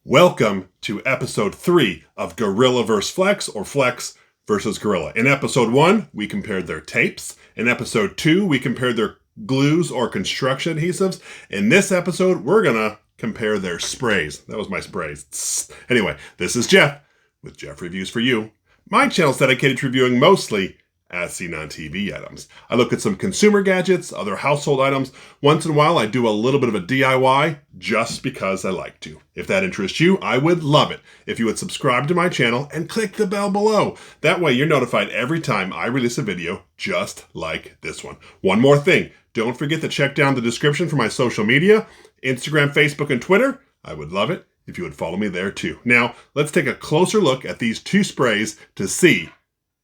Welcome to episode 3 of Gorilla vs. Flex, or Flex versus Gorilla. In episode 1, we compared their tapes. In episode 2, we compared their glues or construction adhesives. In this episode, we're gonna compare their sprays. That was my sprays. Anyway, this is Jeff with Jeff Reviews for You. My channel is dedicated to reviewing mostly as seen on TV items. I look at some consumer gadgets, other household items. Once in a while, I do a little bit of a DIY just because I like to. If that interests you, I would love it if you would subscribe to my channel and click the bell below. That way you're notified every time I release a video just like this one. One more thing, don't forget to check down the description for my social media, Instagram, Facebook, and Twitter. I would love it if you would follow me there too. Now, let's take a closer look at these two sprays to see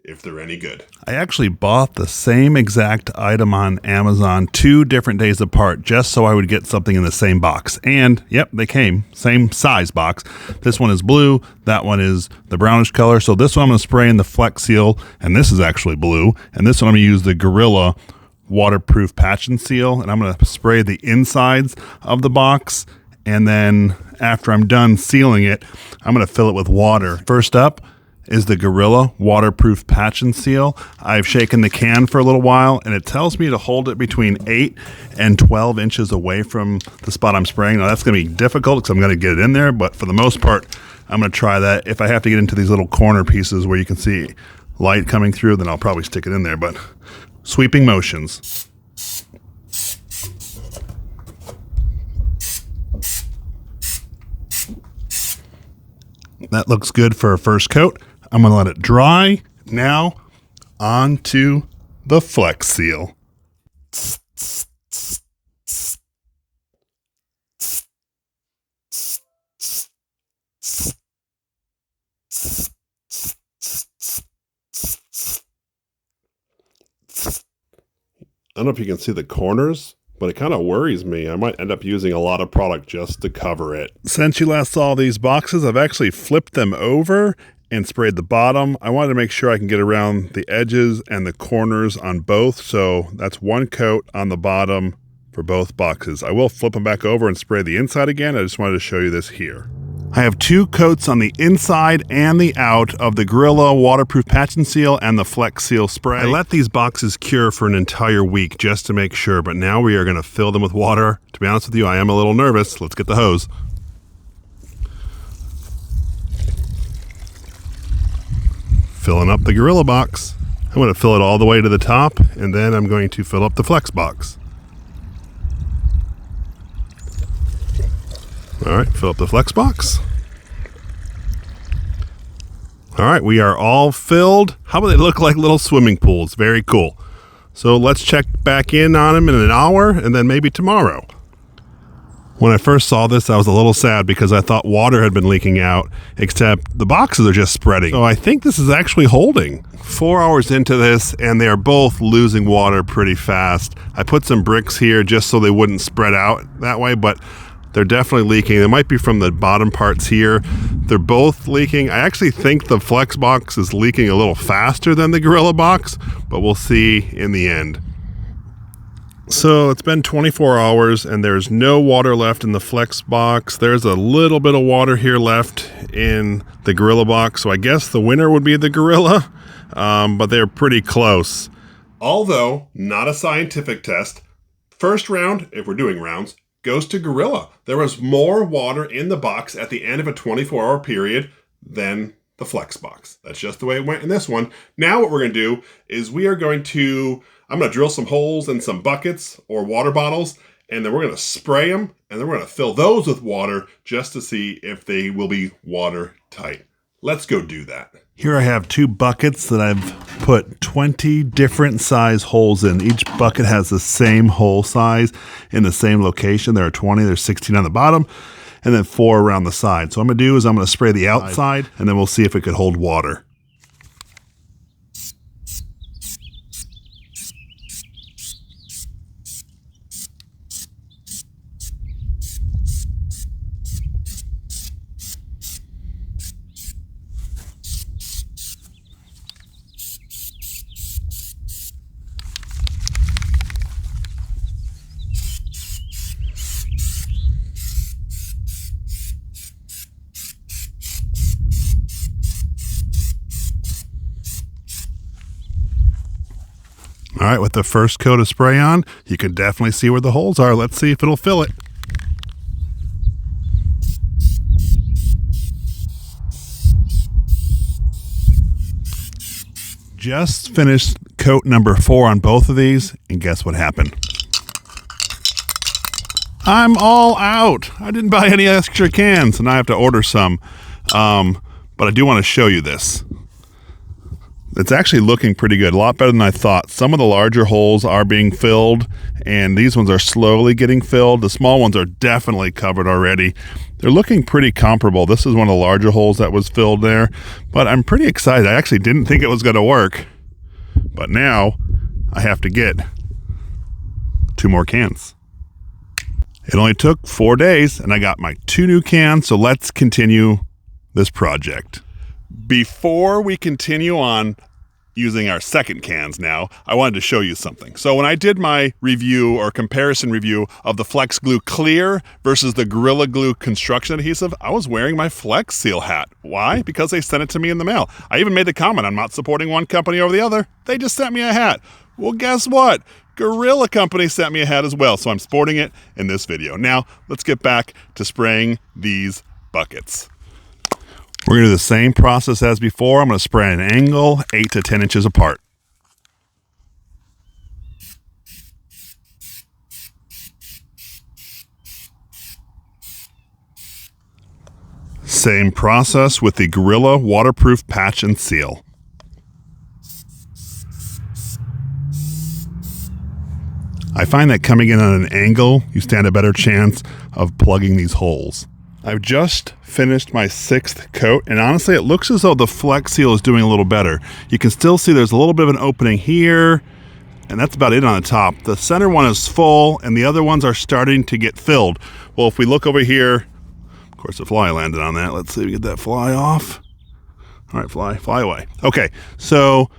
if they're any good. I actually bought the same exact item on Amazon 2 different days apart just so I would get something in the same box. And yep, they came, same size box. This one is blue, that one is the brownish color. So this one I'm going to spray in the Flex Seal, and this is actually blue. And this one I'm going to use the Gorilla waterproof patch and seal, and I'm going to spray the insides of the box. And then after I'm done sealing it, I'm going to fill it with water. First up is the Gorilla waterproof patch and seal. I've shaken the can for a little while, and it tells me to hold it between 8 and 12 inches away from the spot I'm spraying. Now that's going to be difficult because I'm going to get it in there, but for the most part, I'm going to try that. If I have to get into these little corner pieces where you can see light coming through, then I'll probably stick it in there, but sweeping motions. That looks good for a first coat. I'm going to let it dry. Now, on to the Flex Seal. I don't know if you can see the corners, but it kind of worries me. I might end up using a lot of product just to cover it. Since you last saw these boxes, I've actually flipped them over and sprayed the bottom. I wanted to make sure I can get around the edges and the corners on both. So that's one coat on the bottom for both boxes. I will flip them back over and spray the inside again. I just wanted to show you this here. I have 2 coats on the inside and the out of the Gorilla waterproof patch and seal and the Flex Seal spray. I let these boxes cure for an entire week just to make sure, but now we are going to fill them with water. To be honest with you, I am a little nervous. Let's get the hose. Filling up the Gorilla box. I'm going to fill it all the way to the top, and then I'm going to fill up the Flex box. All right, fill up the Flex box. All right, we are all filled. How about they look like little swimming pools? Very cool. So let's check back in on them in an hour and then maybe tomorrow. When I first saw this, I was a little sad because I thought water had been leaking out, except the boxes are just spreading. So I think this is actually holding. 4 hours into this, and they are both losing water pretty fast. I put some bricks here just so they wouldn't spread out that way, but they're definitely leaking. They might be from the bottom parts here. They're both leaking. I actually think the Flex box is leaking a little faster than the Gorilla box, but we'll see in the end. So it's been 24 hours and there's no water left in the Flex box. There's a little bit of water here left in the Gorilla box. So I guess the winner would be the Gorilla, but they're pretty close. Although not a scientific test, first round, if we're doing rounds, goes to Gorilla. There was more water in the box at the end of a 24-hour period than the Flex box. That's just the way it went in this one. Now what we're going to do is I'm going to drill some holes in some buckets or water bottles, and then we're going to spray them, and then we're going to fill those with water just to see if they will be watertight. Let's go do that. Here I have 2 buckets that I've put 20 different size holes in. Each bucket has the same hole size in the same location. There are 20, there's 16 on the bottom, and then 4 around the side. So what I'm going to do is I'm going to spray the outside, and then we'll see if it could hold water. All right, with the first coat of spray on, you can definitely see where the holes are. Let's see if it'll fill it. Just finished coat number 4 on both of these, and guess what happened? I'm all out. I didn't buy any extra cans, and I have to order some. But I do want to show you this. It's actually looking pretty good, a lot better than I thought. Some of the larger holes are being filled, and these ones are slowly getting filled. The small ones are definitely covered already. They're looking pretty comparable. This is one of the larger holes that was filled there, but I'm pretty excited. I actually didn't think it was going to work, but now I have to get 2 more cans. It only took 4 days, and I got my 2 new cans, so let's continue this project. Before we continue on using our second cans now, I wanted to show you something. So when I did my review or comparison review of the Flex Glue Clear versus the Gorilla Glue construction adhesive, I was wearing my Flex Seal hat. Why? Because they sent it to me in the mail. I even made the comment, I'm not supporting one company over the other. They just sent me a hat. Well, guess what? Gorilla Company sent me a hat as well, so I'm sporting it in this video. Now, let's get back to spraying these buckets. We're going to do the same process as before. I'm going to spray at an angle 8 to 10 inches apart. Same process with the Gorilla Waterproof Patch and Seal. I find that coming in on an angle, you stand a better chance of plugging these holes. I've just finished my 6th coat, and honestly, it looks as though the Flex Seal is doing a little better. You can still see there's a little bit of an opening here, and that's about it on the top. The center one is full, and the other ones are starting to get filled. Well, if we look over here, of course, the fly landed on that. Let's see if we get that fly off. All right, fly away. Okay, so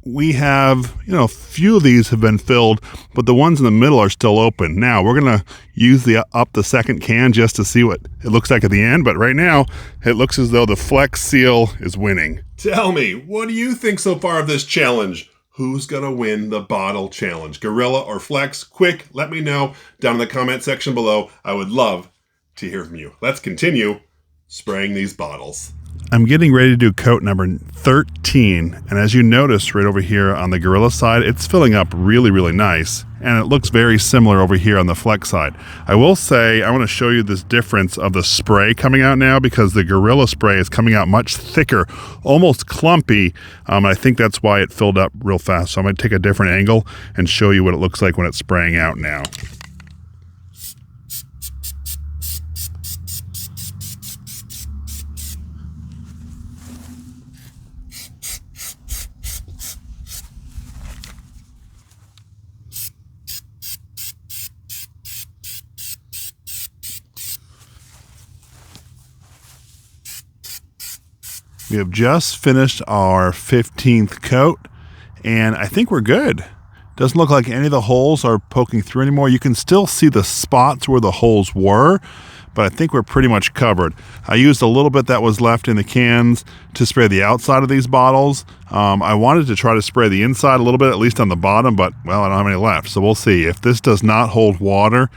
we have, a few of these have been filled, but the ones in the middle are still open. Now, we're going to use the second can just to see what it looks like at the end, but right now, it looks as though the Flex Seal is winning. Tell me, what do you think so far of this challenge? Who's going to win the bottle challenge? Gorilla or Flex? Quick, let me know down in the comment section below. I would love to hear from you. Let's continue spraying these bottles. I'm getting ready to do coat number 13, and as you notice right over here on the Gorilla side, it's filling up really, really nice, and it looks very similar over here on the Flex side. I will say, I want to show you this difference of the spray coming out now, because the Gorilla spray is coming out much thicker, almost clumpy. I think that's why it filled up real fast, so I'm going to take a different angle and show you what it looks like when it's spraying out now. We have just finished our 15th coat, and I think we're good. Doesn't look like any of the holes are poking through anymore. You can still see the spots where the holes were, but I think we're pretty much covered. I used a little bit that was left in the cans to spray the outside of these bottles. I wanted to try to spray the inside a little bit, at least on the bottom, but, well, I don't have any left, so we'll see. If this does not hold water,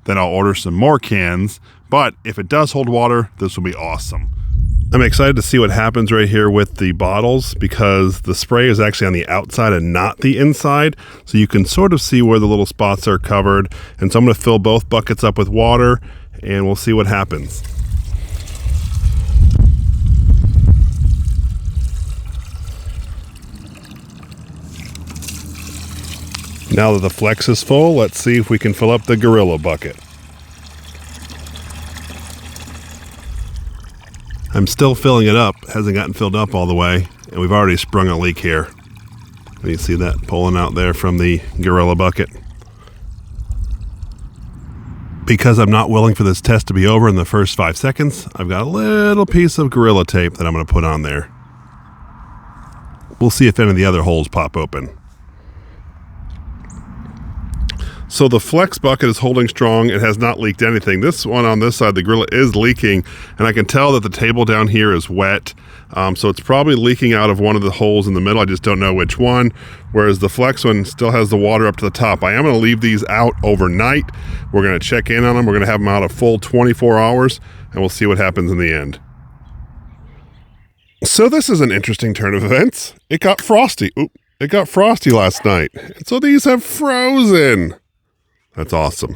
then I'll order some more cans, but if it does hold water, this will be awesome. I'm excited to see what happens right here with the bottles, because the spray is actually on the outside and not the inside, so you can sort of see where the little spots are covered. And so I'm going to fill both buckets up with water, and we'll see what happens. Now that the Flex is full, let's see if we can fill up the Gorilla bucket. I'm still filling it up, hasn't gotten filled up all the way, and we've already sprung a leak here. You see that pulling out there from the Gorilla bucket. Because I'm not willing for this test to be over in the first 5 seconds, I've got a little piece of Gorilla tape that I'm going to put on there. We'll see if any of the other holes pop open. So the Flex bucket is holding strong. It has not leaked anything. This one on this side, the Gorilla, is leaking, and I can tell that the table down here is wet. So it's probably leaking out of one of the holes in the middle. I just don't know which one, whereas the Flex one still has the water up to the top. I am going to leave these out overnight. We're going to check in on them. We're going to have them out a full 24 hours, and we'll see what happens in the end. So this is an interesting turn of events. It got frosty. It got frosty last night, and so these have frozen. That's awesome.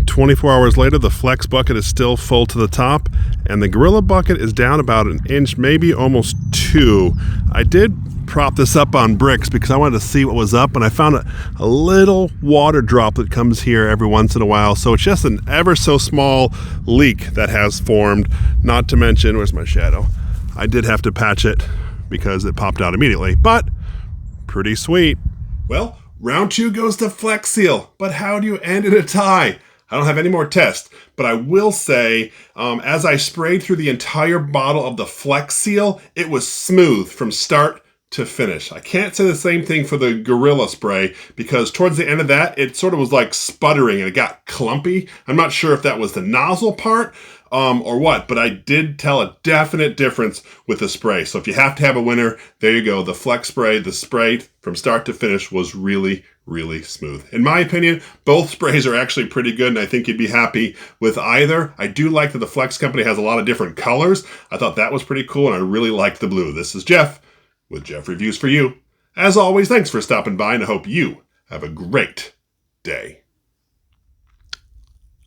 24 hours later, the Flex bucket is still full to the top, and the Gorilla bucket is down about an inch, maybe almost 2. I did prop this up on bricks because I wanted to see what was up, and I found a little water drop that comes here every once in a while. So it's just an ever so small leak that has formed, not to mention, where's my shadow? I did have to patch it because it popped out immediately, but pretty sweet. Well, round 2 goes to Flex Seal, but how do you end in a tie? I don't have any more tests, but I will say, as I sprayed through the entire bottle of the Flex Seal, it was smooth from start to finish. I can't say the same thing for the Gorilla spray because towards the end of that, it sort of was like sputtering and it got clumpy. I'm not sure if that was the nozzle part or what, but I did tell a definite difference with the spray. So if you have to have a winner, there you go. The Flex spray, the spray from start to finish was really, really smooth. In my opinion, both sprays are actually pretty good, and I think you'd be happy with either. I do like that the Flex company has a lot of different colors. I thought that was pretty cool, and I really liked the blue. This is Jeff with Jeff Reviews for You. As always, thanks for stopping by, and I hope you have a great day.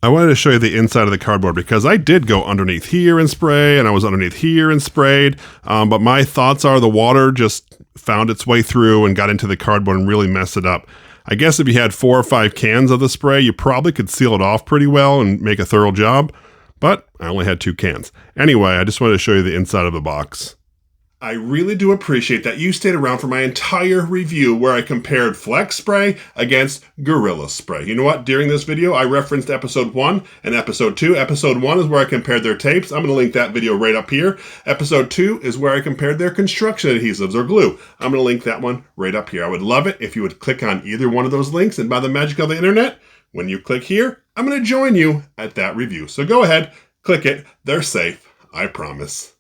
I wanted to show you the inside of the cardboard because I did go underneath here and spray, and I was underneath here and sprayed, but my thoughts are the water just found its way through and got into the cardboard and really messed it up. I guess if you had 4 or 5 cans of the spray, you probably could seal it off pretty well and make a thorough job, but I only had 2 cans. Anyway, I just wanted to show you the inside of the box. I really do appreciate that you stayed around for my entire review where I compared Flex Spray against Gorilla Spray. You know what? During this video, I referenced episode 1 and episode 2. Episode 1 is where I compared their tapes. I'm going to link that video right up here. Episode 2 is where I compared their construction adhesives or glue. I'm going to link that one right up here. I would love it if you would click on either one of those links, and by the magic of the internet, when you click here, I'm going to join you at that review. So go ahead, click it. They're safe, I promise.